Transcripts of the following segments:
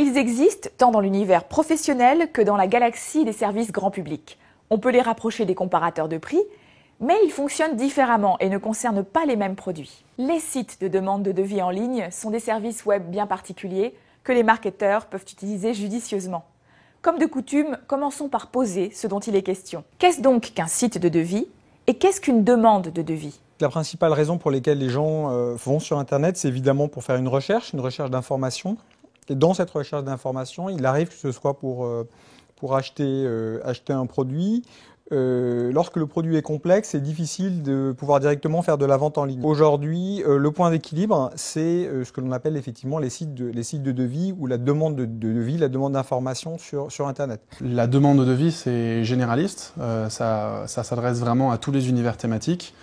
Ils existent tant dans l'univers professionnel que dans la galaxie des services grand public. On peut les rapprocher des comparateurs de prix, mais ils fonctionnent différemment et ne concernent pas les mêmes produits. Les sites de demande de devis en ligne sont des services web bien particuliers que les marketeurs peuvent utiliser judicieusement. Comme de coutume, commençons par poser ce dont il est question. Qu'est-ce donc qu'un site de devis et qu'est-ce qu'une demande de devis ? La principale raison pour laquelle les gens vont sur Internet, c'est évidemment pour faire une recherche d'information. Et dans cette recherche d'information, il arrive que ce soit pour acheter un produit. Lorsque le produit est complexe, c'est difficile de pouvoir directement faire de la vente en ligne. Aujourd'hui, le point d'équilibre, c'est ce que l'on appelle effectivement les sites de devis ou la demande de devis, la demande d'information sur Internet. La demande de devis, c'est généraliste. Ça s'adresse vraiment à tous les univers thématiques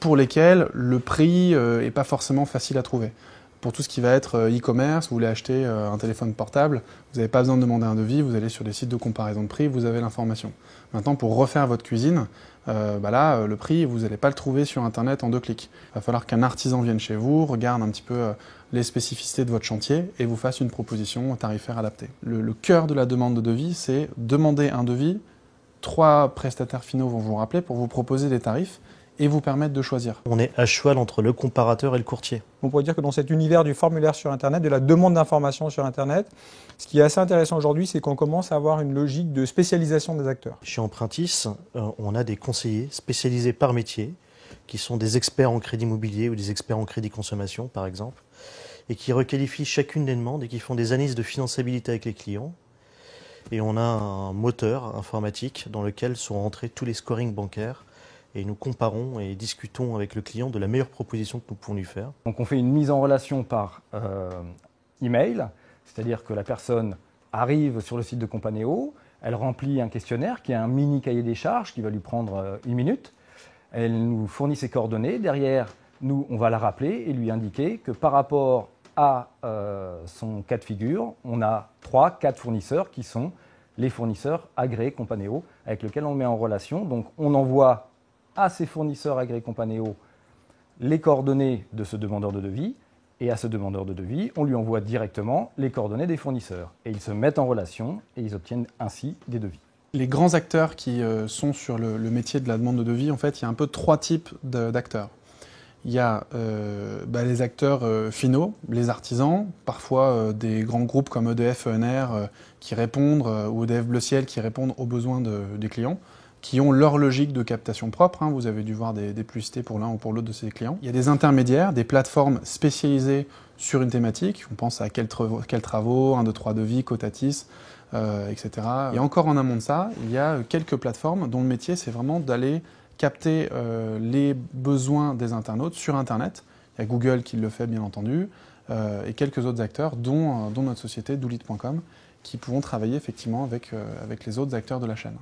pour lesquels le prix n'est pas forcément facile à trouver. Pour tout ce qui va être e-commerce, vous voulez acheter un téléphone portable, vous n'avez pas besoin de demander un devis, vous allez sur des sites de comparaison de prix, vous avez l'information. Maintenant, pour refaire votre cuisine, le prix, vous n'allez pas le trouver sur Internet en 2 clics. Il va falloir qu'un artisan vienne chez vous, regarde un petit peu les spécificités de votre chantier et vous fasse une proposition tarifaire adaptée. Le cœur de la demande de devis, c'est demander un devis. 3 prestataires finaux vont vous rappeler pour vous proposer des tarifs et vous permettre de choisir. On est à cheval entre le comparateur et le courtier. On pourrait dire que dans cet univers du formulaire sur Internet, de la demande d'information sur Internet, ce qui est assez intéressant aujourd'hui, c'est qu'on commence à avoir une logique de spécialisation des acteurs. Chez Empruntis, on a des conseillers spécialisés par métier, qui sont des experts en crédit immobilier ou des experts en crédit consommation, par exemple, et qui requalifient chacune des demandes et qui font des analyses de finançabilité avec les clients. Et on a un moteur informatique dans lequel sont rentrés tous les scorings bancaires. Et nous comparons et discutons avec le client de la meilleure proposition que nous pouvons lui faire. Donc on fait une mise en relation par email, c'est-à-dire que la personne arrive sur le site de Companeo, elle remplit un questionnaire qui est un mini cahier des charges qui va lui prendre 1 minute. Elle nous fournit ses coordonnées. Derrière, nous, on va la rappeler et lui indiquer que par rapport à son cas de figure, on a 3-4 fournisseurs qui sont les fournisseurs agréés Companeo avec lesquels on met en relation. Donc on envoie à ces fournisseurs agréés Companeo les coordonnées de ce demandeur de devis et à ce demandeur de devis, on lui envoie directement les coordonnées des fournisseurs. Et ils se mettent en relation et ils obtiennent ainsi des devis. Les grands acteurs qui sont sur le métier de la demande de devis, en fait, il y a un peu 3 types d'acteurs. Il y a les acteurs finaux, les artisans, parfois des grands groupes comme EDF, ENR qui répondent, ou EDF Bleu Ciel qui répondent aux besoins des clients, qui ont leur logique de captation propre. Vous avez dû voir des publicités pour l'un ou pour l'autre de ces clients. Il y a des intermédiaires, des plateformes spécialisées sur une thématique. On pense à quels travaux, 1, 2, 3 devis, Cotatis, etc. Et encore en amont de ça, il y a quelques plateformes dont le métier, c'est vraiment d'aller capter les besoins des internautes sur Internet. Il y a Google qui le fait, bien entendu, et quelques autres acteurs, dont notre société, Doulit.com, qui pourront travailler effectivement avec les autres acteurs de la chaîne.